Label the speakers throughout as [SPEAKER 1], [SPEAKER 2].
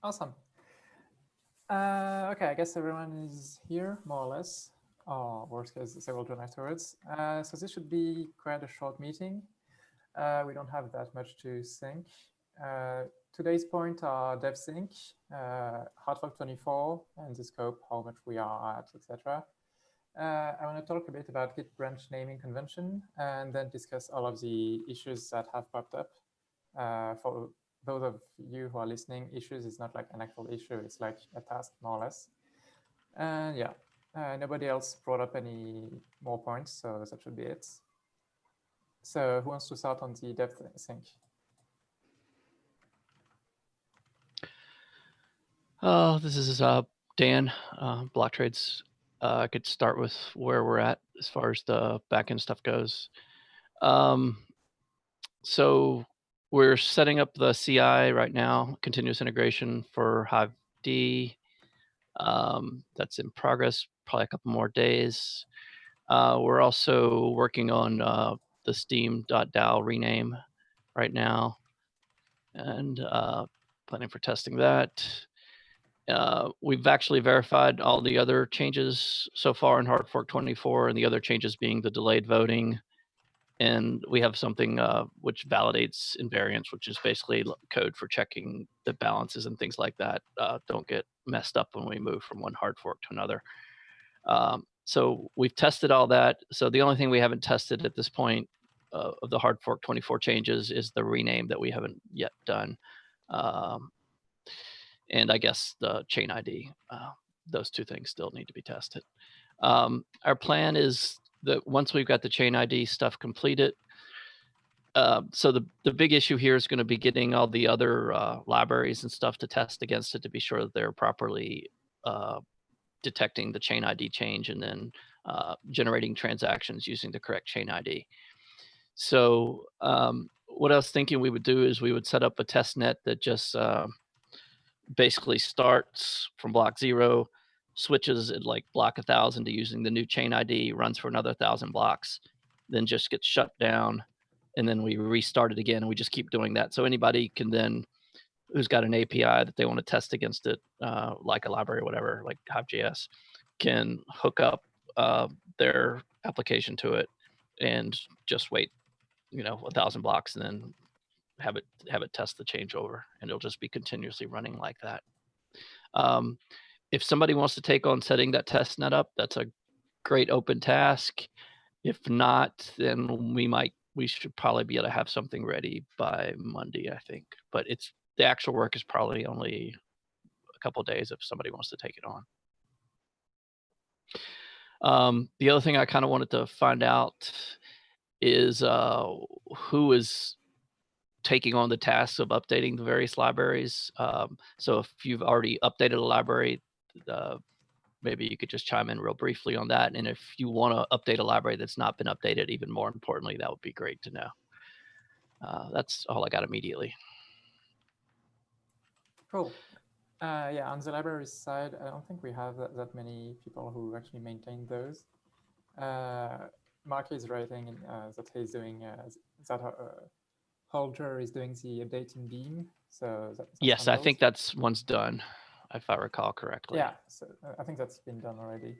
[SPEAKER 1] Awesome. Okay, I guess everyone is here, more or less. Or worst case, they will join afterwards. So this should be quite a short meeting. We don't have that much to think. Today's point are dev sync, hard fork 24, and the scope, how much we are at, etc. I want to talk a bit about Git branch naming convention and then discuss all of the issues that have popped up. For those of you who are listening, issues is not like an actual issue. It's like a task, more or less. And yeah, nobody else brought up any more points, so that should be it. So who wants to start on the dev sync?
[SPEAKER 2] This is Dan, Block Trades. I could start with where we're at as far as the backend stuff goes. So we're setting up the CI right now, continuous integration for Hive D. That's in progress, probably a couple more days. We're also working on the steam.dal rename right now and planning for testing that. We've actually verified all the other changes so far in hard fork 24, and the other changes being the delayed voting. And we have something which validates invariance, which is basically code for checking the balances and things like that don't get messed up when we move from one hard fork to another. So we've tested all that. So the only thing we haven't tested at this point of the hard fork 24 changes is the rename that we haven't yet done. And I guess the chain ID. Those two things still need to be tested. Our plan is that once we've got the chain ID stuff completed, so the big issue here is going to be getting all the other libraries and stuff to test against it to be sure that they're properly detecting the chain ID change and then generating transactions using the correct chain ID. So what I was thinking we would do is we would set up a test net that just basically starts from block 0, switches at like block 1,000 to using the new chain ID, runs for another 1,000 blocks, then just gets shut down, and then we restart it again, and we just keep doing that. So anybody can then, who's got an API that they want to test against it, like a library or whatever, like Hive.js, can hook up their application to it and just wait, 1,000 blocks and then have it test the changeover, and it'll just be continuously running like that. If somebody wants to take on setting that test net up, that's a great open task. If not, then we should probably be able to have something ready by Monday, I think. But the actual work is probably only a couple of days if somebody wants to take it on. The other thing I kind of wanted to find out is who is taking on the tasks of updating the various libraries. So if you've already updated a library, maybe you could just chime in real briefly on that. And if you want to update a library that's not been updated, even more importantly, that would be great to know. That's all I got immediately.
[SPEAKER 1] Cool. Yeah, on the library side, I don't think we have that many people who actually maintain those. Marky is writing that he's doing that Holger is doing the update in Beam. So
[SPEAKER 2] yes,
[SPEAKER 1] handled.
[SPEAKER 2] I think that's one's done, if I recall correctly.
[SPEAKER 1] Yeah, so I think that's been done already.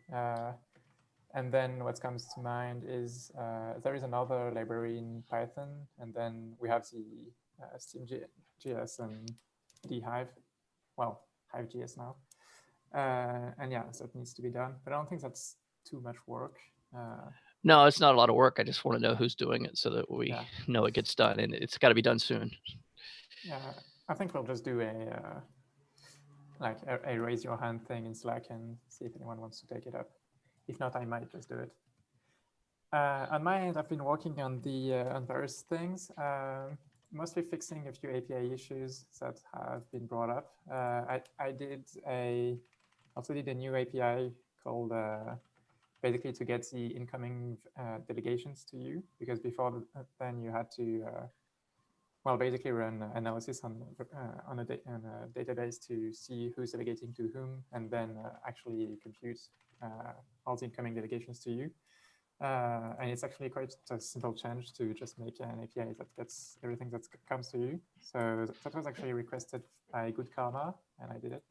[SPEAKER 1] And then what comes to mind is there is another library in Python, and then we have the steemjs and the Hive, well, Hive.js now. And yeah, so it needs to be done, but I don't think that's too much work.
[SPEAKER 2] No, it's not a lot of work. I just want to know who's doing it so that we know it gets done, and it's got to be done soon.
[SPEAKER 1] Yeah, I think we'll just do a raise your hand thing in Slack and see if anyone wants to take it up. If not, I might just do it. On my end, I've been working on on various things, mostly fixing a few API issues that have been brought up. I also did a new API called basically to get the incoming delegations to you, because before then you had to basically run analysis on a database to see who's delegating to whom, and then actually compute all the incoming delegations to you. And it's actually quite a simple change to just make an API that gets everything that comes to you. So that was actually requested by good karma, and I did it.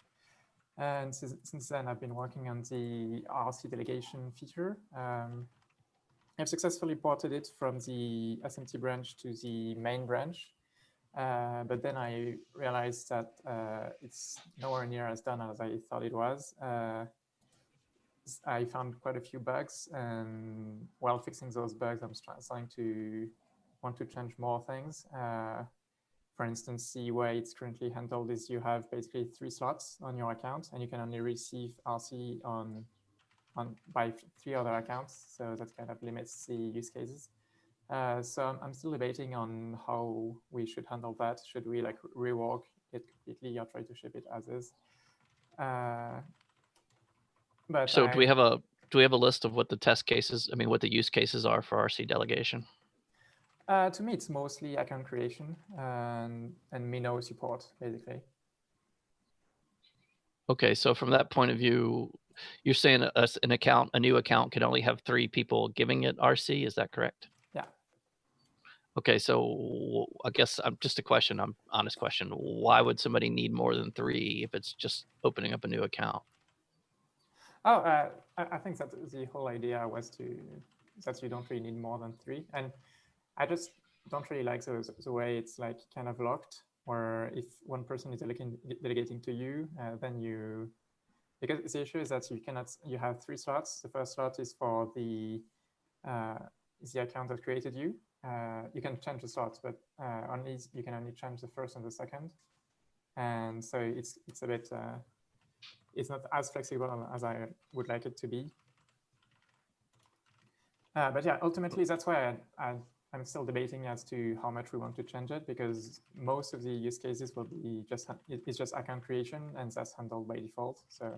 [SPEAKER 1] And since then, I've been working on the RC delegation feature. I've successfully ported it from the SMT branch to the main branch. But then I realized that it's nowhere near as done as I thought it was. I found quite a few bugs, and while fixing those bugs, I'm starting to want to change more things. For instance, the way it's currently handled is you have basically 3 slots on your account, and you can only receive RC by 3 other accounts. So that kind of limits the use cases. So I'm still debating on how we should handle that. Should we like rework it completely or try to ship it as is? But
[SPEAKER 2] so do we have a list of what the test cases, I mean, what the use cases are for RC delegation?
[SPEAKER 1] To me, it's mostly account creation and Minnow support, basically.
[SPEAKER 2] Okay, so from that point of view, you're saying a new account can only have 3 people giving it RC, is that correct?
[SPEAKER 1] Yeah.
[SPEAKER 2] Okay, so I guess just a question, honest question. Why would somebody need more than 3 if it's just opening up a new account?
[SPEAKER 1] Oh, I think that the whole idea was that you don't really need more than 3. And I just don't really like the way it's like kind of locked, where if one person is delegating to you, then you, because the issue is that you have 3 slots. The first slot is for the account that created you. You can change the slots, but you can only change the first and the second. And so it's a bit, it's not as flexible as I would like it to be. But yeah, ultimately, that's why I'm still debating as to how much we want to change it, because most of the use cases will be it's just account creation, and that's handled by default. So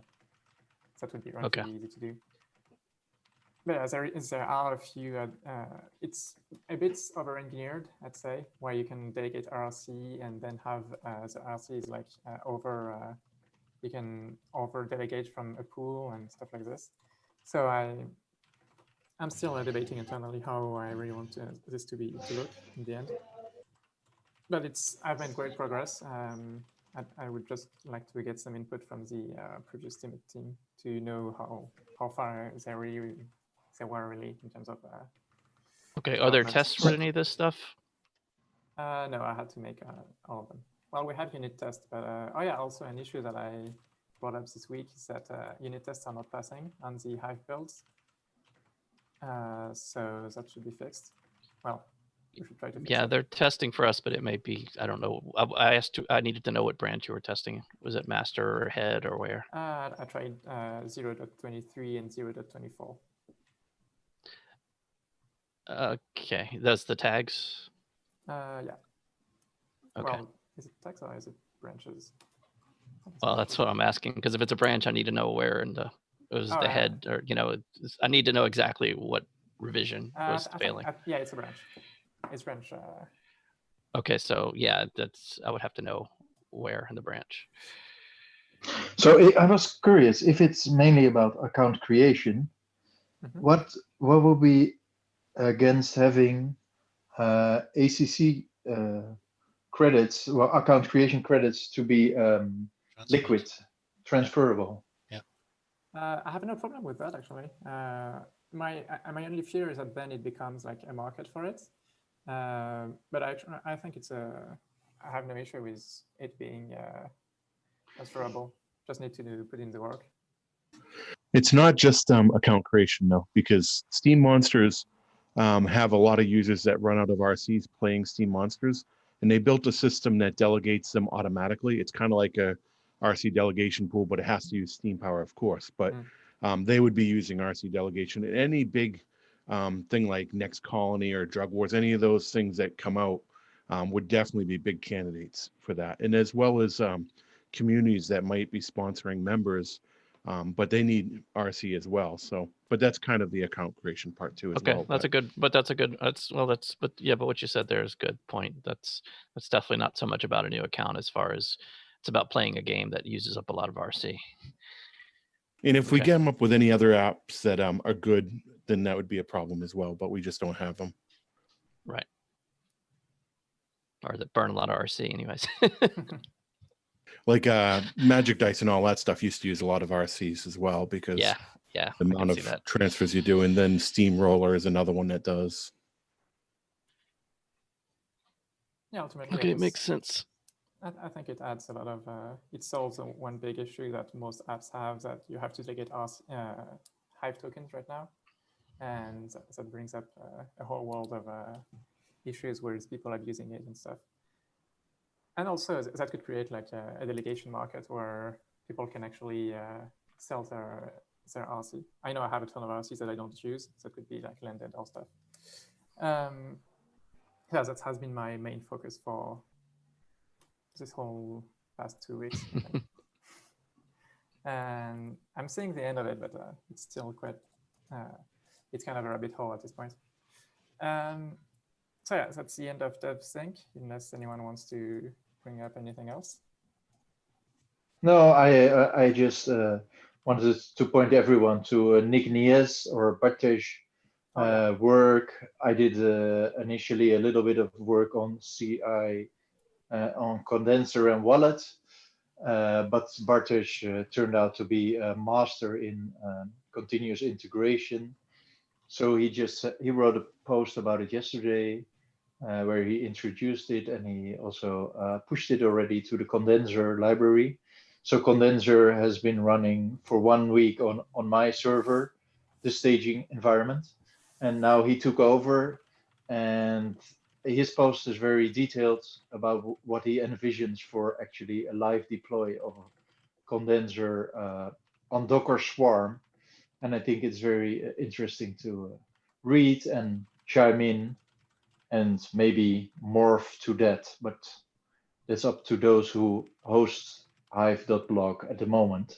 [SPEAKER 1] that would be relatively easy to do. But yeah, there are a few, it's a bit over-engineered, I'd say, where you can delegate RC and then have the RC is like you can over-delegate from a pool and stuff like this. So I'm still debating internally how I really want this to look in the end. But I've made great progress. I would just like to get some input from the previous team to know how far they were really in terms of.
[SPEAKER 2] Okay, are there tests for any of this stuff?
[SPEAKER 1] No, I had to make all of them. Well, we have unit tests, but oh yeah, also an issue that I brought up this week is that unit tests are not passing on the Hive builds. So that should be fixed. Well, we should try to fix
[SPEAKER 2] it. They're testing for us, but it may be, I don't know. I needed to know what branch you were testing. Was it master or head or where?
[SPEAKER 1] I tried 0.23 and 0.24.
[SPEAKER 2] Okay, that's the tags?
[SPEAKER 1] Yeah.
[SPEAKER 2] Okay.
[SPEAKER 1] Well, is it tags or is it branches?
[SPEAKER 2] Well, that's what I'm asking, because if it's a branch, I need to know where and the head, or I need to know exactly what revision was failing.
[SPEAKER 1] Yeah, it's a branch. It's branch.
[SPEAKER 2] Okay, so yeah, I would have to know where in the branch.
[SPEAKER 3] So I was curious, if it's mainly about account creation, what would be against having ACC credits, well, account creation credits to be liquid, transferable?
[SPEAKER 4] Yeah.
[SPEAKER 1] I have no problem with that, actually. My only fear is that then it becomes like a market for it. But I think I have no issue with it being transferable. Just need to put in the work.
[SPEAKER 4] It's not just account creation, though, because Steam Monsters have a lot of users that run out of RCs playing Steam Monsters, and they built a system that delegates them automatically. It's kind of like a RC delegation pool, but it has to use Steam power, of course. But they would be using RC delegation. And any big thing like Next Colony or Drug Wars, any of those things that come out would definitely be big candidates for that. And as well as communities that might be sponsoring members, but they need RC as well. So, but that's kind of the account creation part too as well.
[SPEAKER 2] Okay, but what you said there is a good point. That's definitely not so much about a new account as far as it's about playing a game that uses up a lot of RC.
[SPEAKER 4] And if we get them up with any other apps that are good, then that would be a problem as well, but we just don't have them.
[SPEAKER 2] Right. Or that burn a lot of RC anyways.
[SPEAKER 4] Like Magic Dice and all that stuff used to use a lot of RCs as well because
[SPEAKER 2] Yeah,
[SPEAKER 4] the amount of transfers you do, and then Steamroller is another one that does.
[SPEAKER 1] Yeah, ultimately,
[SPEAKER 2] Okay, it makes sense.
[SPEAKER 1] I think it adds a lot of, it solves one big issue that most apps have, that you have to delegate Hive tokens right now. And that brings up a whole world of issues where people are using it and stuff. And also that could create like a delegation market where people can actually sell their RC. I know I have a ton of RCs that I don't use, so it could be like landed or stuff. Yeah, that has been my main focus for this whole past 2 weeks, I think. And I'm seeing the end of it, but it's still quite, it's kind of a rabbit hole at this point. So yeah, that's the end of DevSync, unless anyone wants to bring up anything else.
[SPEAKER 3] No, I just wanted to point everyone to Nick Nies or Bartesh work. I did initially a little bit of work on CI, on condenser and wallet, but Bartesh turned out to be a master in continuous integration. So he wrote a post about it yesterday, where he introduced it, and he also pushed it already to the condenser library. So condenser has been running for 1 week on my server, the staging environment, and now he took over, and his post is very detailed about what he envisions for actually a live deploy of condenser on Docker Swarm. And I think it's very interesting to read and chime in and maybe morph to that, but it's up to those who host hive.blog at the moment.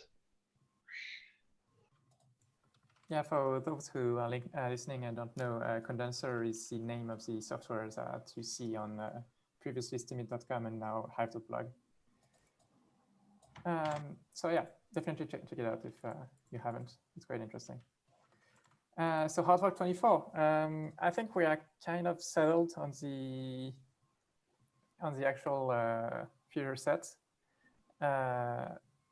[SPEAKER 1] Yeah, for those who are listening and don't know, Condenser is the name of the software that you see on previously steemit.com and now hive.blog. So yeah, definitely check it out if you haven't. It's quite interesting. So hard work 24. I think we are kind of settled on the actual feature set.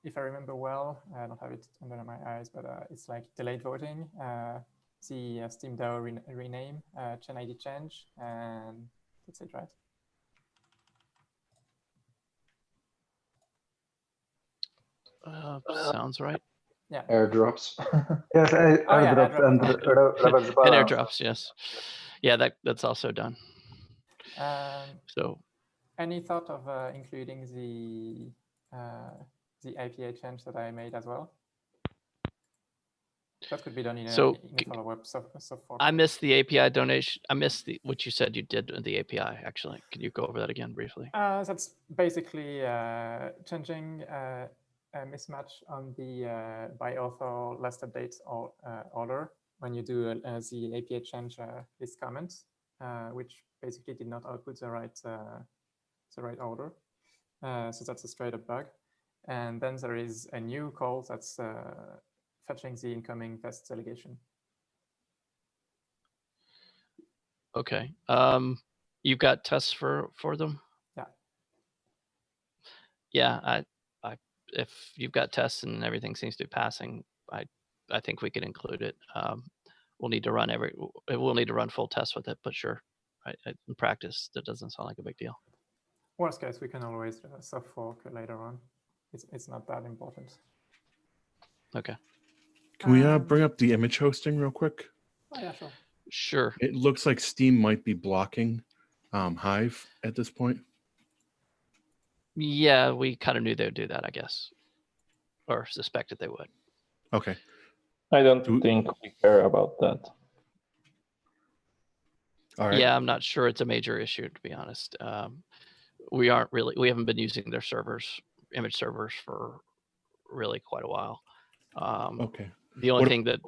[SPEAKER 1] If I remember well, I don't have it under my eyes, but it's like delayed voting, the Steam DAO rename, chain ID change, and that's it, right?
[SPEAKER 2] Sounds right.
[SPEAKER 1] Yeah.
[SPEAKER 3] Airdrops.
[SPEAKER 5] Yes, airdrops and reverse balance.
[SPEAKER 2] And airdrops, yes. Yeah, that's also done. So,
[SPEAKER 1] any thought of including the API change that I made as well? That could be done in a follow-up software.
[SPEAKER 2] I missed the API donation. I missed what you said you did in the API, actually. Can you go over that again briefly?
[SPEAKER 1] That's basically changing a mismatch on the by author last updates order when you do the API change list comments, which basically did not output the right order. So that's a straight up bug. And then there is a new call that's fetching the incoming test delegation.
[SPEAKER 2] Okay. You've got tests for them?
[SPEAKER 1] Yeah.
[SPEAKER 2] Yeah, if you've got tests and everything seems to be passing, I think we could include it. We'll need to run full tests with it, but sure. In practice, that doesn't sound like a big deal.
[SPEAKER 1] Worst case, we can always soft fork later on. It's not that important.
[SPEAKER 2] Okay.
[SPEAKER 4] Can we bring up the image hosting real quick?
[SPEAKER 1] Oh yeah, sure.
[SPEAKER 2] Sure.
[SPEAKER 4] It looks like Steam might be blocking Hive at this point.
[SPEAKER 2] Yeah, we kind of knew they would do that, I guess, or suspected they would.
[SPEAKER 4] Okay.
[SPEAKER 5] I don't think we care about that.
[SPEAKER 4] All right.
[SPEAKER 2] Yeah, I'm not sure it's a major issue, to be honest. We haven't been using their image servers for really quite a while.
[SPEAKER 4] Okay.
[SPEAKER 2] The only thing that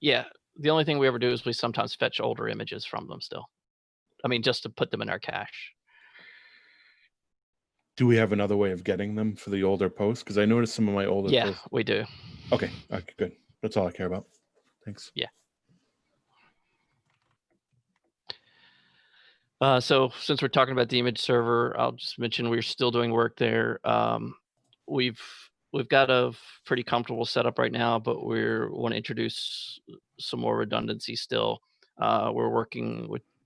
[SPEAKER 2] the only thing we ever do is we sometimes fetch older images from them still. I mean, just to put them in our cache.
[SPEAKER 4] Do we have another way of getting them for the older posts? Because I noticed some of my older posts.
[SPEAKER 2] Yeah, we do.
[SPEAKER 4] Okay, good. That's all I care about. Thanks.
[SPEAKER 2] Yeah. So since we're talking about the image server, I'll just mention we're still doing work there. We've got a pretty comfortable setup right now, but we want to introduce some more redundancy still. We're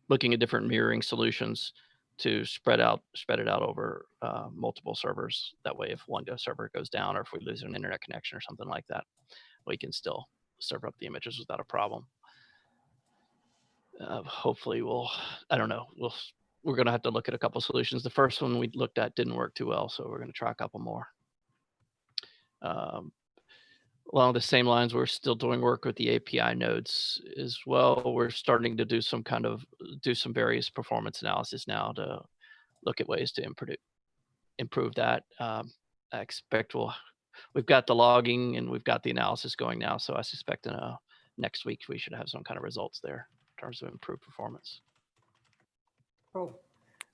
[SPEAKER 2] looking at different mirroring solutions to spread it out over multiple servers. That way, if one server goes down, or if we lose an internet connection or something like that, we can still serve up the images without a problem. Hopefully I don't know, we're going to have to look at a couple of solutions. The first one we looked at didn't work too well, so we're going to try a couple more. Along the same lines, we're still doing work with the API nodes as well. We're starting to do some various performance analysis now to look at ways to improve that. I expect we've got the logging and we've got the analysis going now, so I suspect in next week we should have some kind of results there in terms of improved performance.
[SPEAKER 1] Cool.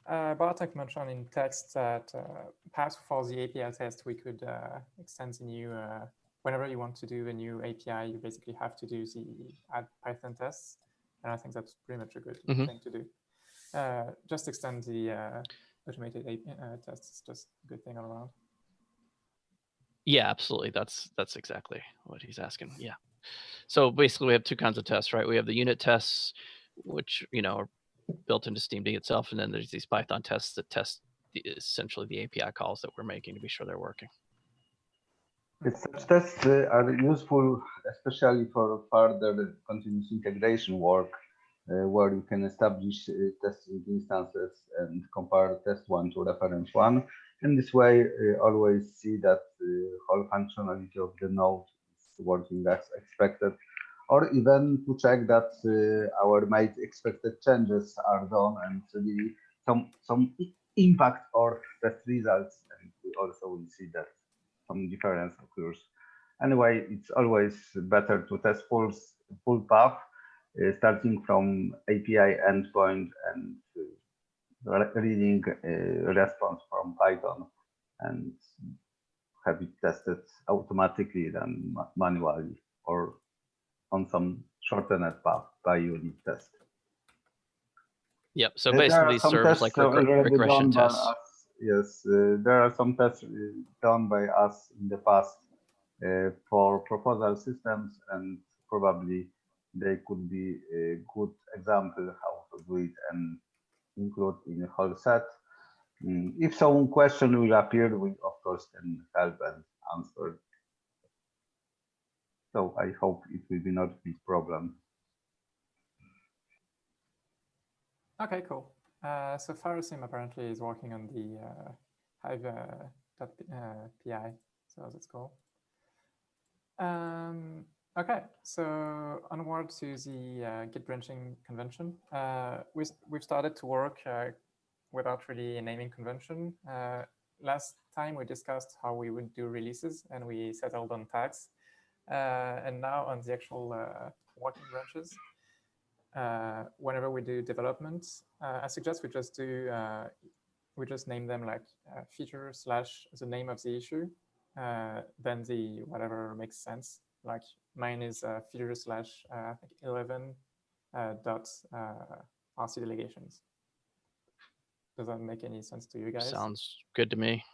[SPEAKER 1] Bartek mentioned in text that perhaps for the API test, we could extend the new, whenever you want to do a new API, you basically have to do the add Python tests. And I think that's pretty much a good thing to do. Just extend the automated tests. It's just a good thing all around.
[SPEAKER 2] Yeah, absolutely. That's exactly what he's asking. Yeah. So basically we have two kinds of tests, right? We have the unit tests, which, are built into Steemd itself. And then there's these Python tests that test essentially the API calls that we're making to be sure they're working.
[SPEAKER 6] Such tests are useful, especially for further continuous integration work, where you can establish testing instances and compare test one to reference one. And this way, always see that the whole functionality of the node is working as expected, or even to check that our made expected changes are done and really some impact or test results. And we also will see that some difference occurs. Anyway, it's always better to test full path, starting from API endpoint and reading response from Python and have it tested automatically than manually or on some shortened path by unit test.
[SPEAKER 2] Yep. So basically, these serve like regression tests.
[SPEAKER 6] Yes, there are some tests done by us in the past for proposal systems, and probably they could be a good example how to do it and include in a whole set. If some question will appear, we of course can help and answer. So I hope it will be not a big problem.
[SPEAKER 1] Okay, cool. So Farasim apparently is working on the Hive .pi, so that's cool. Okay, so onward to the Git branching convention. We've started to work without really naming convention. Last time we discussed how we would do releases and we settled on tags. And now on the actual working branches, whenever we do development, I suggest we just do we just name them like feature / the name of the issue, then the whatever makes sense. Like mine is feature / I think 11 dot RC delegations. Does that make any sense to you guys?
[SPEAKER 2] Sounds good to me.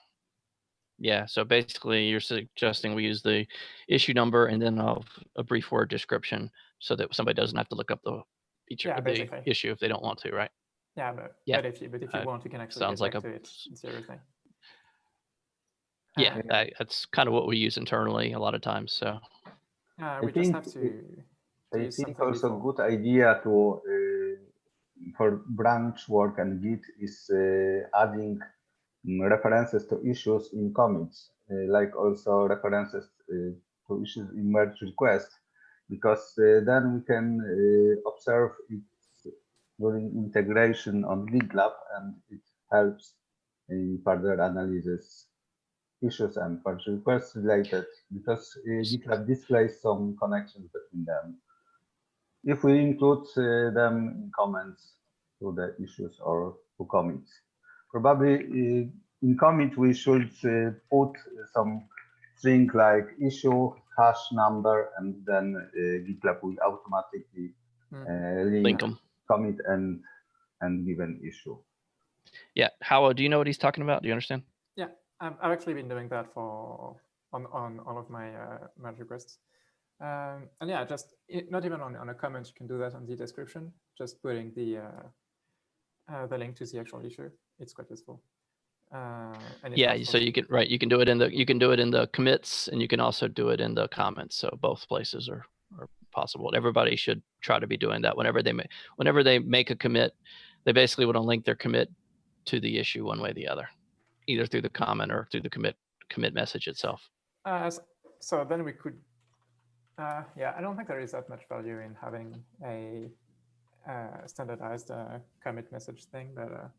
[SPEAKER 2] Yeah, so basically you're suggesting we use the issue number and then a brief word description so that somebody doesn't have to look up the feature, the issue if they don't want to, right?
[SPEAKER 1] Yeah, but if you want, you can actually
[SPEAKER 2] sounds
[SPEAKER 1] get
[SPEAKER 2] like
[SPEAKER 1] back to it. It's everything.
[SPEAKER 2] Yeah, that's kind of what we use internally a lot of times. So
[SPEAKER 1] we just have to.
[SPEAKER 6] I think also a good idea to for branch work and Git is adding references to issues in commits, like also references to issues in merge request, because then we can observe it during integration on GitLab, and it helps in further analysis issues and merge requests related, because GitLab displays some connections between them. If we include them in comments to the issues or to commits. Probably in commit, we should put some string like issue, hash number, and then GitLab will automatically link commit and and given issue.
[SPEAKER 2] Yeah, Howo, do you know what he's talking about? Do you understand?
[SPEAKER 1] Yeah, I've actually been doing that on all of my merge requests. And yeah, just not even on a comment, you can do that on the description, just putting the link to the actual issue. It's quite useful. And
[SPEAKER 2] yeah, so you can you can do it in the commits, and you can also do it in the comments. So both places are possible. Everybody should try to be doing that whenever they make a commit. They basically want to link their commit to the issue one way or the other, either through the comment or through the commit message itself.
[SPEAKER 1] So then we could, yeah, I don't think there is that much value in having a standardized commit message thing, but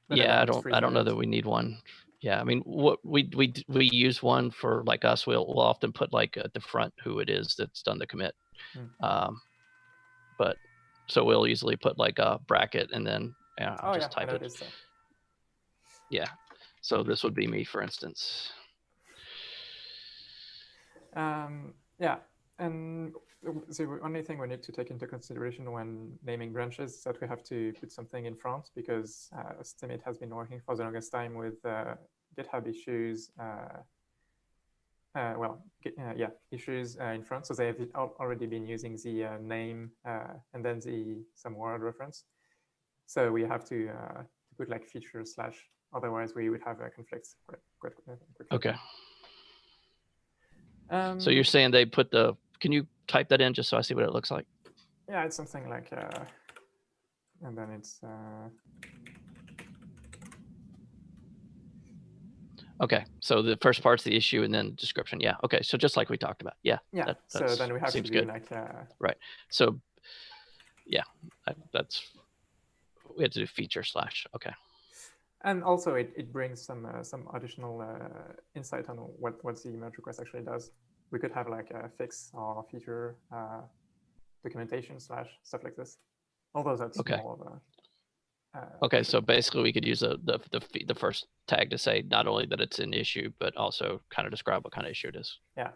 [SPEAKER 2] yeah, I don't know that we need one. Yeah, I mean, what we use one for like us. We'll often put like at the front who it is that's done the commit. But so we'll easily put like a bracket and then I'll just type it. Yeah, so this would be me, for instance.
[SPEAKER 1] Yeah, and the only thing we need to take into consideration when naming branches is that we have to put something in front, because Steemit has been working for the longest time with GitHub issues. Issues in front. So they have already been using the name and then some word reference. So we have to put like feature / otherwise we would have conflicts quite quickly.
[SPEAKER 2] Okay. So you're saying they put the, can you type that in just so I see what it looks like?
[SPEAKER 1] Yeah, it's something like, and then it's.
[SPEAKER 2] Okay, so the first part's the issue and then description. Yeah, okay, so just like we talked about. Yeah.
[SPEAKER 1] Yeah, so then we have to do
[SPEAKER 2] good.
[SPEAKER 1] like.
[SPEAKER 2] Right, so yeah, we have to do feature /. Okay.
[SPEAKER 1] And also it brings some additional insight on what the merge request actually does. We could have like a fix or feature documentation / stuff like this. Although that's more of a.
[SPEAKER 2] Okay, so basically we could use the first tag to say not only that it's an issue, but also kind of describe what kind of issue it is.
[SPEAKER 1] Yeah,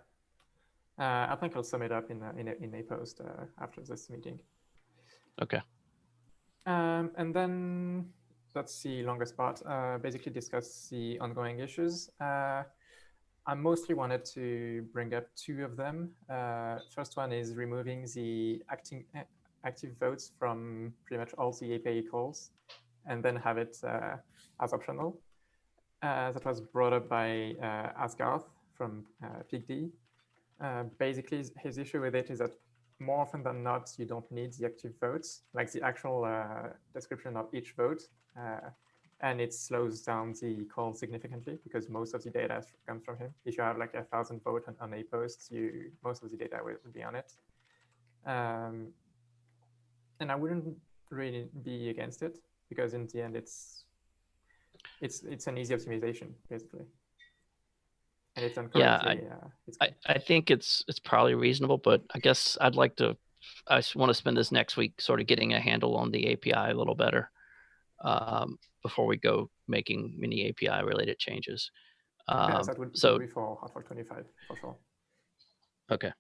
[SPEAKER 1] I think I'll sum it up in a post after this meeting.
[SPEAKER 2] Okay.
[SPEAKER 1] And then that's the longest part. Basically discuss the ongoing issues. I mostly wanted to bring up 2 of them. First one is removing the active votes from pretty much all the API calls, and then have it as optional. That was brought up by Asgarth from PigD. Basically, his issue with it is that more often than not, you don't need the active votes, like the actual description of each vote. And it slows down the call significantly because most of the data comes from him. If you have like 1,000 votes on a post, most of the data will be on it. And I wouldn't really be against it, because in the end, it's an easy optimization basically, and it's done correctly.
[SPEAKER 2] Yeah, I think it's probably reasonable, but I guess I want to spend this next week sort of getting a handle on the API a little better before we go making many API related changes.
[SPEAKER 1] Yes, that would be for Hot Fork 25 for sure.
[SPEAKER 2] Okay.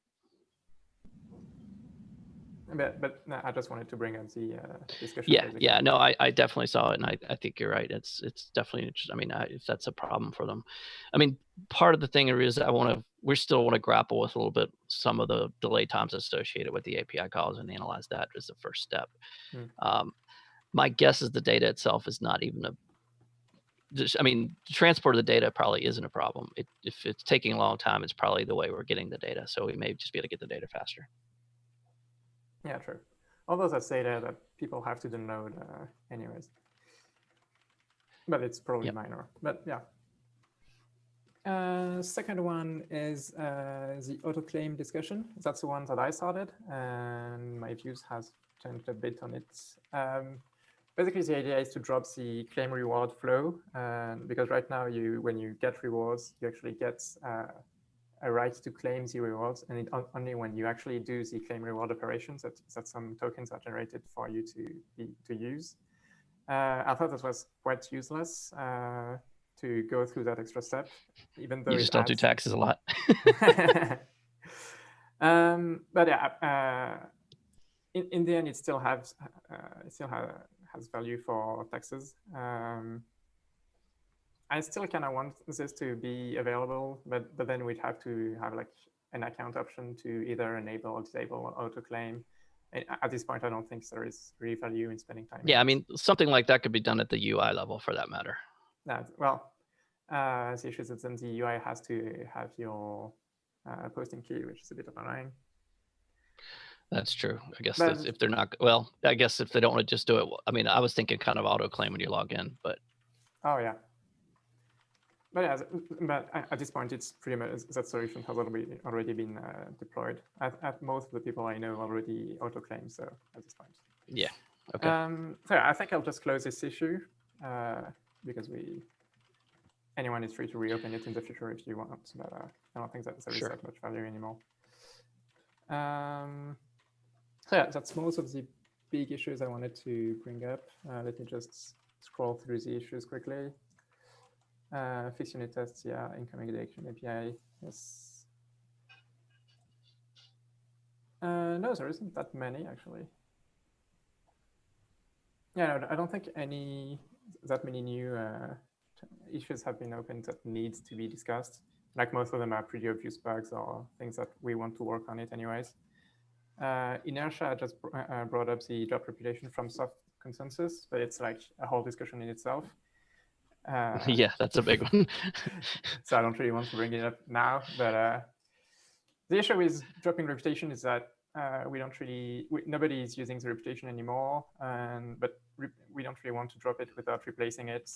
[SPEAKER 1] But no, I just wanted to bring up the discussion.
[SPEAKER 2] Yeah,
[SPEAKER 1] basically.
[SPEAKER 2] yeah, no, I definitely saw it, and I think you're right. It's definitely interesting. I mean, if that's a problem for them, I mean, part of the thing is we still want to grapple with a little bit some of the delay times associated with the API calls and analyze that as the first step. My guess is the data itself is not even I mean, the transport of the data probably isn't a problem. If it's taking a long time, it's probably the way we're getting the data. So we may just be able to get the data faster.
[SPEAKER 1] Yeah, true. Although that's data that people have to download anyways. But it's probably minor. But yeah. Second one is the autoclaim discussion. That's the one that I started, and my views has changed a bit on it. Basically, the idea is to drop the claim reward flow, because right now, when you get rewards, you actually get a right to claim the rewards, and only when you actually do the claim reward operations that some tokens are generated for you to use. I thought that was quite useless to go through that extra step, even though
[SPEAKER 2] you just don't do taxes a lot.
[SPEAKER 1] But yeah, in the end, it still has value for taxes. I still kind of want this to be available, but then we'd have to have like an account option to either enable or disable autoclaim. At this point, I don't think there is really value in spending time.
[SPEAKER 2] Yeah, I mean, something like that could be done at the UI level for that matter.
[SPEAKER 1] Well, the issue is that then the UI has to have your posting key, which is a bit annoying.
[SPEAKER 2] That's true. I guess if they're not, well, I guess if they don't want to just do it, I mean, I was thinking kind of autoclaim when you log in, but.
[SPEAKER 1] Oh, yeah. But yeah, but at this point, it's pretty much that solution has already been deployed. At most of the people I know already autoclaim, so at this point.
[SPEAKER 2] Yeah. Okay.
[SPEAKER 1] So yeah, I think I'll just close this issue because anyone is free to reopen it in the future if you want, but I don't think that there is that much value anymore. So yeah, that's most of the big issues I wanted to bring up. Let me just scroll through the issues quickly. Fixed unit tests, yeah. Incoming detection API, yes. No, there isn't that many actually. Yeah, no, I don't think that many new issues have been opened that needs to be discussed. Like most of them are pretty obvious bugs or things that we want to work on it anyways. Inertia just brought up the job reputation from soft consensus, but it's like a whole discussion in itself.
[SPEAKER 2] Yeah, that's a big one.
[SPEAKER 1] So I don't really want to bring it up now, but the issue with dropping reputation is that nobody is using the reputation anymore, but we don't really want to drop it without replacing it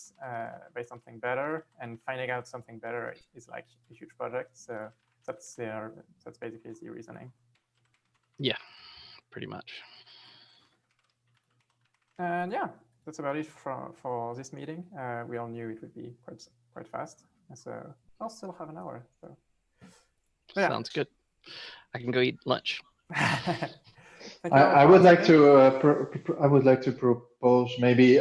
[SPEAKER 1] by something better, and finding out something better is like a huge project. So that's basically the reasoning.
[SPEAKER 2] Yeah, pretty much.
[SPEAKER 1] And yeah, that's about it for this meeting. We all knew it would be quite fast, so I'll still have an hour. So yeah.
[SPEAKER 2] Sounds good. I can go eat lunch.
[SPEAKER 3] I would like to propose maybe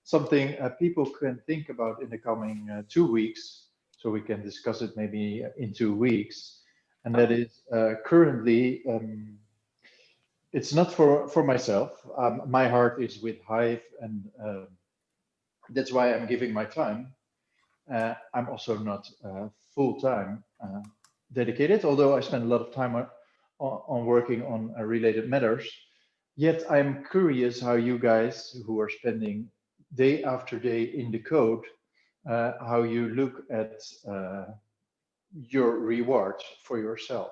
[SPEAKER 3] something people can think about in the coming 2 weeks, so we can discuss it maybe in 2 weeks. And that is currently, it's not for myself. My heart is with Hive, and that's why I'm giving my time. I'm also not full-time dedicated, although I spend a lot of time on working on related matters. Yet I'm curious how you guys who are spending day after day in the code, how you look at your rewards for yourself.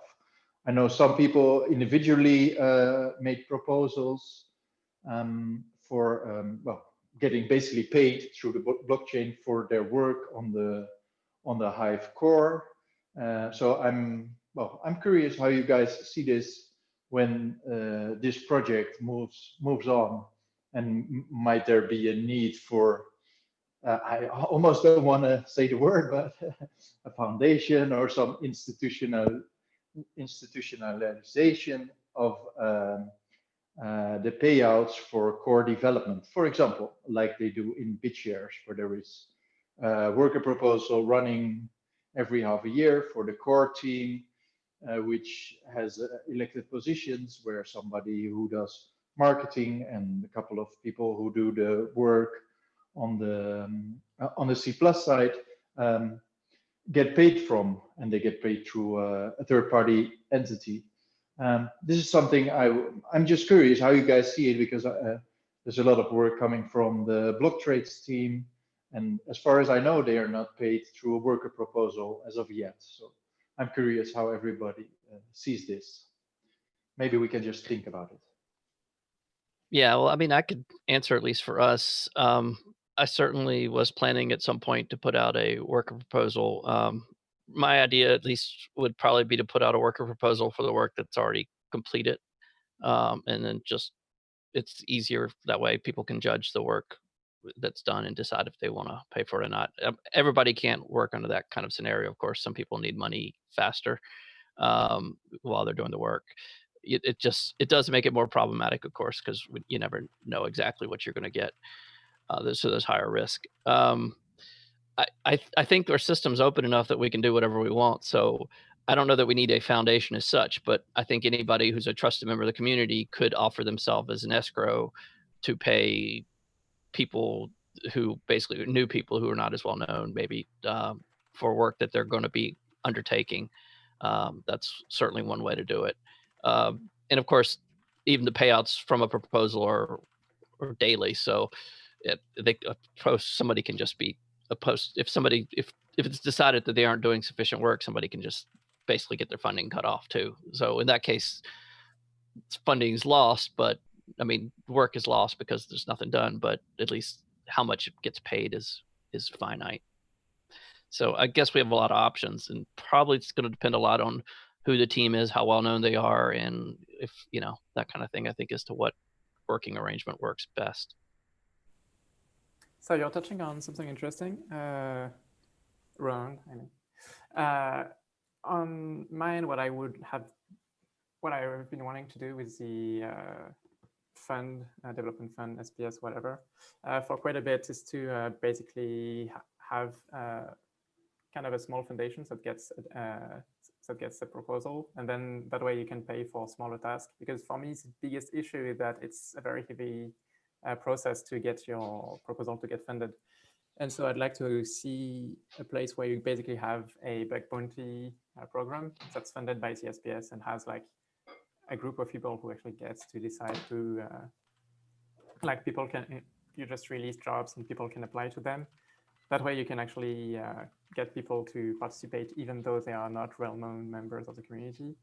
[SPEAKER 3] I know some people individually made proposals for getting basically paid through the blockchain for their work on the Hive core. So I'm curious how you guys see this when this project moves on, and might there be a need for I almost don't want to say the word, but a foundation or some institutionalization of the payouts for core development, for example, like they do in BitShares, where there is a worker proposal running every half a year for the core team, which has elected positions where somebody who does marketing and a couple of people who do the work on the C+ side get paid from, and they get paid through a third-party entity. This is something I'm just curious how you guys see it, because there's a lot of work coming from the block trades team, and as far as I know, they are not paid through a worker proposal as of yet. So I'm curious how everybody sees this. Maybe we can just think about it.
[SPEAKER 2] Yeah, well, I mean, I could answer at least for us. I certainly was planning at some point to put out a worker proposal. My idea, at least, would probably be to put out a worker proposal for the work that's already completed. And then just, it's easier that way. People can judge the work that's done and decide if they want to pay for it or not. Everybody can't work under that kind of scenario. Of course, some people need money faster while they're doing the work. It does make it more problematic, of course, because you never know exactly what you're going to get. So there's higher risk. I think our system's open enough that we can do whatever we want. So I don't know that we need a foundation as such, but I think anybody who's a trusted member of the community could offer themselves as an escrow to pay people who basically new people who are not as well known, maybe for work that they're going to be undertaking. That's certainly one way to do it. And of course, even the payouts from a proposal are daily. So somebody can just be a post. If it's decided that they aren't doing sufficient work, somebody can just basically get their funding cut off too. So in that case, funding is lost, but I mean, work is lost because there's nothing done, but at least how much gets paid is finite. So I guess we have a lot of options, and probably it's going to depend a lot on who the team is, how well known they are, and if, you know, that kind of thing, I think, as to what working arrangement works best.
[SPEAKER 1] So you're touching on something interesting, Ron. I mean, on mine, what I've been wanting to do with the fund, development fund, SPS, whatever, for quite a bit is to basically have kind of a small foundation that gets the proposal, and then that way you can pay for smaller tasks. Because for me, the biggest issue is that it's a very heavy process to get your proposal to get funded. And so I'd like to see a place where you basically have a bug bounty program that's funded by the SPS and has like a group of people who actually gets to decide to, like people can, you just release jobs and people can apply to them. That way you can actually get people to participate even though they are not well-known members of the community.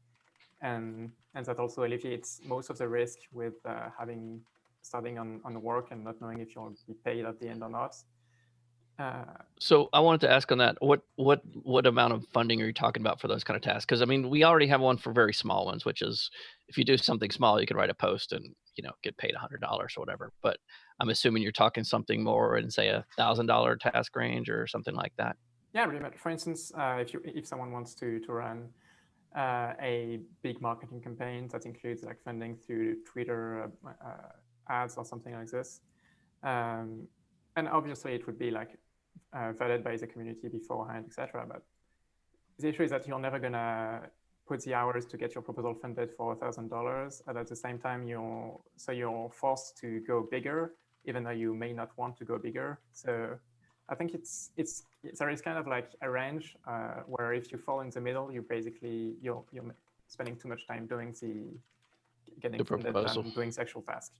[SPEAKER 1] And that also alleviates most of the risk with starting on work and not knowing if you'll be paid at the end or not.
[SPEAKER 2] So I wanted to ask on that, what amount of funding are you talking about for those kind of tasks? Because I mean, we already have one for very small ones, which is if you do something small, you can write a post and, you know, get paid $100 or whatever. But I'm assuming you're talking something more in, say, $1,000 task range or something like that.
[SPEAKER 1] Yeah, pretty much. For instance, if someone wants to run a big marketing campaign that includes like funding through Twitter ads or something like this, and obviously it would be like vetted by the community beforehand, etc. But the issue is that you're never gonna put the hours to get your proposal funded for $1,000, and at the same time you're forced to go bigger, even though you may not want to go bigger. So I think there is kind of like a range where if you fall in the middle, you're spending too much time doing getting funded than doing the actual task.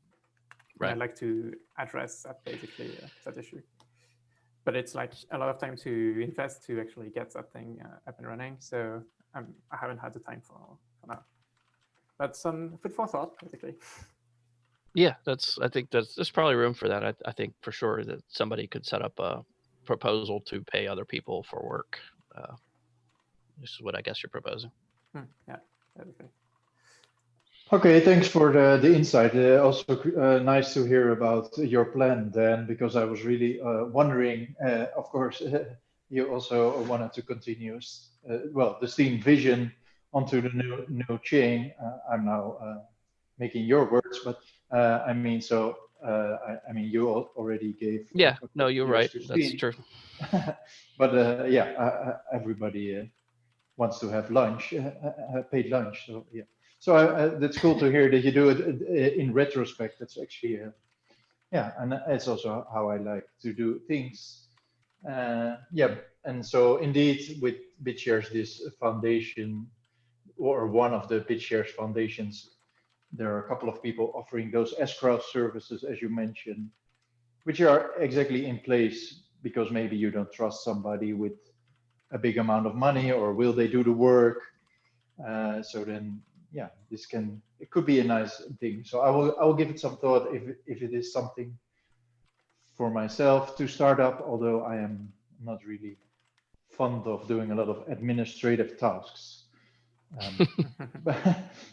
[SPEAKER 1] Right. And I'd like to address that basically that issue. But it's like a lot of time to invest to actually get that thing up and running. So I haven't had the time for now. But some food for thought, basically.
[SPEAKER 2] Yeah, I think there's probably room for that. I think for sure that somebody could set up a proposal to pay other people for work. This is what I guess you're proposing.
[SPEAKER 1] Yeah, basically.
[SPEAKER 3] Okay, thanks for the insight. Also nice to hear about your plan, Dan, because I was really wondering, of course, you also wanted to continue, the Steam vision onto the new chain. I'm now making your words, but I mean, so I mean, you already gave.
[SPEAKER 2] Yeah, no, you're right. That's true.
[SPEAKER 3] But yeah, everybody wants to have lunch, paid lunch. So yeah. So that's cool to hear that you do it in retrospect. That's actually, yeah, and it's also how I like to do things. Yeah, and so indeed with BitShares, this foundation, or one of the BitShares foundations, there are a couple of people offering those escrow services, as you mentioned, which are exactly in place because maybe you don't trust somebody with a big amount of money, or will they do the work? So then, yeah, it could be a nice thing. So I will give it some thought if it is something for myself to start up, although I am not really fond of doing a lot of administrative tasks.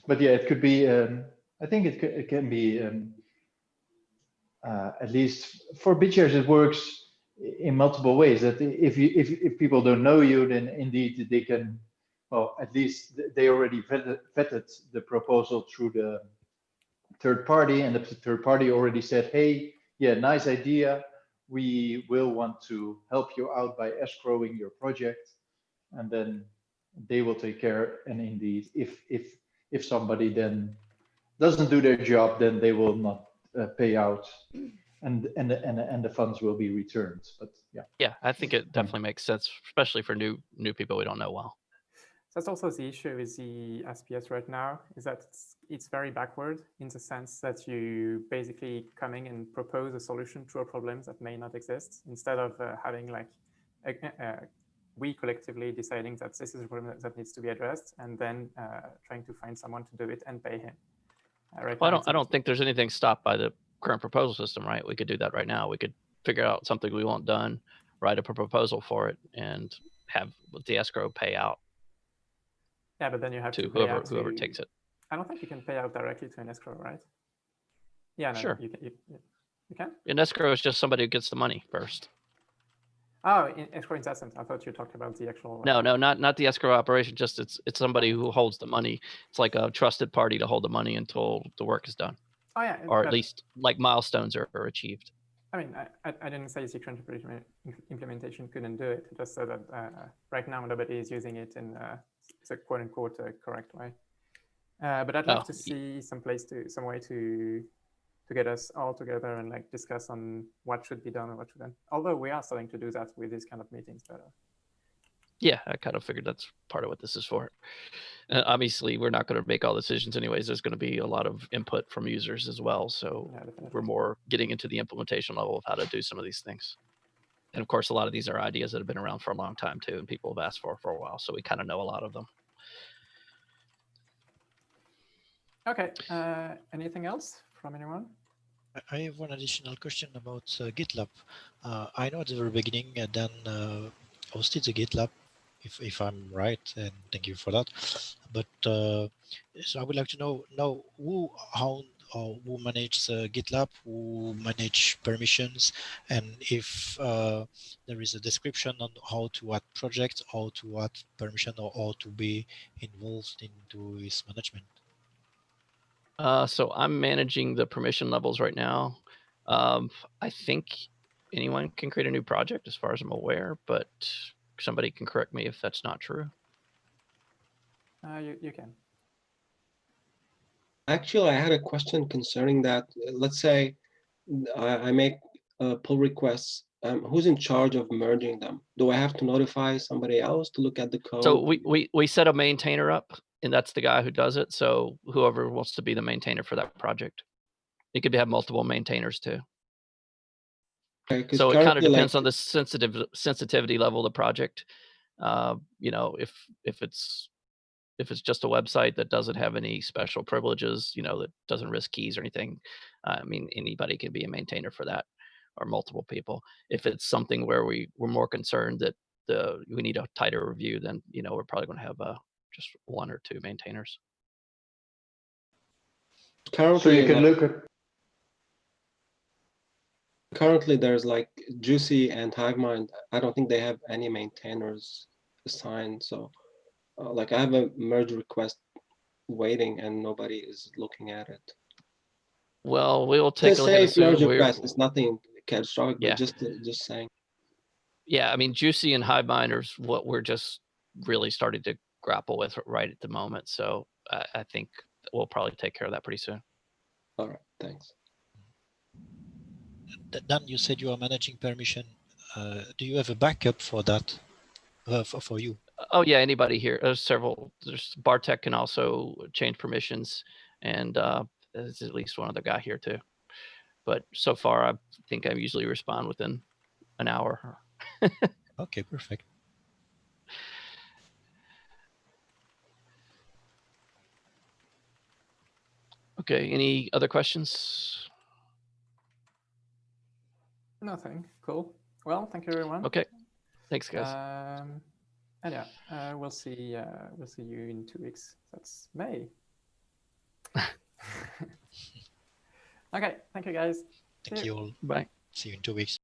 [SPEAKER 3] But yeah, it could be, I think it can be, at least for BitShares, it works in multiple ways. That if people don't know you, then indeed they can, well, at least they already vetted the proposal through the third party, and the third party already said, hey, yeah, nice idea. We will want to help you out by escrowing your project. And then, they will take care. And indeed, if somebody then doesn't do their job, then they will not pay out, and the funds will be returned. But yeah.
[SPEAKER 2] Yeah, I think it definitely makes sense, especially for new people we don't know well.
[SPEAKER 1] That's also the issue with the SPS right now, is that it's very backward in the sense that you basically coming and propose a solution to a problem that may not exist, instead of having like we collectively deciding that this is a problem that needs to be addressed, and then trying to find someone to do it and pay him. Right
[SPEAKER 2] Well,
[SPEAKER 1] now,
[SPEAKER 2] I don't think there's anything stopped by the current proposal system, right? We could do that right now. We could figure out something we want done, write up a proposal for it, and have the escrow pay out.
[SPEAKER 1] Yeah, but then you have
[SPEAKER 2] to
[SPEAKER 1] to pay
[SPEAKER 2] whoever
[SPEAKER 1] out
[SPEAKER 2] whoever
[SPEAKER 1] to,
[SPEAKER 2] takes it.
[SPEAKER 1] I don't think you can pay out directly to an escrow, right? Yeah, no,
[SPEAKER 2] Sure.
[SPEAKER 1] you can.
[SPEAKER 2] An escrow is just somebody who gets the money first.
[SPEAKER 1] Oh, in escrow in that sense, I thought you talked about the actual.
[SPEAKER 2] No, not the escrow operation. Just it's somebody who holds the money. It's like a trusted party to hold the money until the work is done.
[SPEAKER 1] Oh yeah,
[SPEAKER 2] or at least like milestones are achieved.
[SPEAKER 1] I mean, I didn't say secret implementation couldn't do it. Just so that right now nobody is using it in the quote unquote correct way. But I'd love to see some way to get us all together and like discuss on what should be done and what shouldn't. Although we are starting to do that with these kind of meetings, but
[SPEAKER 2] yeah, I kind of figured that's part of what this is for. Obviously, we're not going to make all decisions anyways. There's going to be a lot of input from users as well. So yeah, we're more getting into the implementation level of how to do some of these things. And of course, a lot of these are ideas that have been around for a long time too, and people have asked for a while. So we kind of know a lot of them.
[SPEAKER 1] Okay. Anything else from anyone?
[SPEAKER 7] I have one additional question about GitLab. I know at the very beginning, Dan hosted the GitLab, if I'm right, and thank you for that. But so I would like to know now who manages GitLab, who manage permissions, and if there is a description on how to add projects, how to add permission, or how to be involved into its management.
[SPEAKER 2] So I'm managing the permission levels right now. I think anyone can create a new project as far as I'm aware, but somebody can correct me if that's not true.
[SPEAKER 1] You can.
[SPEAKER 8] Actually, I had a question concerning that. Let's say I make pull requests. Who's in charge of merging them? Do I have to notify somebody else to look at the code?
[SPEAKER 2] So we set a maintainer up, and that's the guy who does it. So whoever wants to be the maintainer for that project, it could have multiple maintainers too. Okay, so it kind of depends on the sensitivity level of the project. You know, if it's just a website that doesn't have any special privileges, you know, that doesn't risk keys or anything, I mean, anybody can be a maintainer for that, or multiple people. If it's something where we're more concerned that we need a tighter review, then, you know, we're probably going to have just one or two maintainers.
[SPEAKER 8] Currently,
[SPEAKER 3] so you can look at.
[SPEAKER 8] Currently, there's like Juicy and HiveMind. I don't think they have any maintainers assigned. So, like, I have a merge request waiting, and nobody is looking at it.
[SPEAKER 2] Well, we will take a look at it
[SPEAKER 8] soon. Merge request. It's nothing catastrophic,
[SPEAKER 2] yeah.
[SPEAKER 8] But just saying.
[SPEAKER 2] Yeah, I mean, Juicy and HiveMind are what we're just really starting to grapple with right at the moment. So I think we'll probably take care of that pretty soon.
[SPEAKER 8] All right, thanks.
[SPEAKER 7] Dan, you said you are managing permission. Do you have a backup for that, for you?
[SPEAKER 2] Oh yeah, anybody here. There's several. There's Bartek can also change permissions, and there's at least one other guy here too. But so far, I think I usually respond within an hour.
[SPEAKER 7] Okay, perfect.
[SPEAKER 2] Okay, any other questions?
[SPEAKER 1] Nothing. Cool. Well, thank you everyone.
[SPEAKER 2] Okay, thanks guys.
[SPEAKER 1] And yeah, we'll see you in 2 weeks. That's May. Okay, thank you guys.
[SPEAKER 7] Thank you all.
[SPEAKER 2] Bye.
[SPEAKER 7] See you in 2 weeks.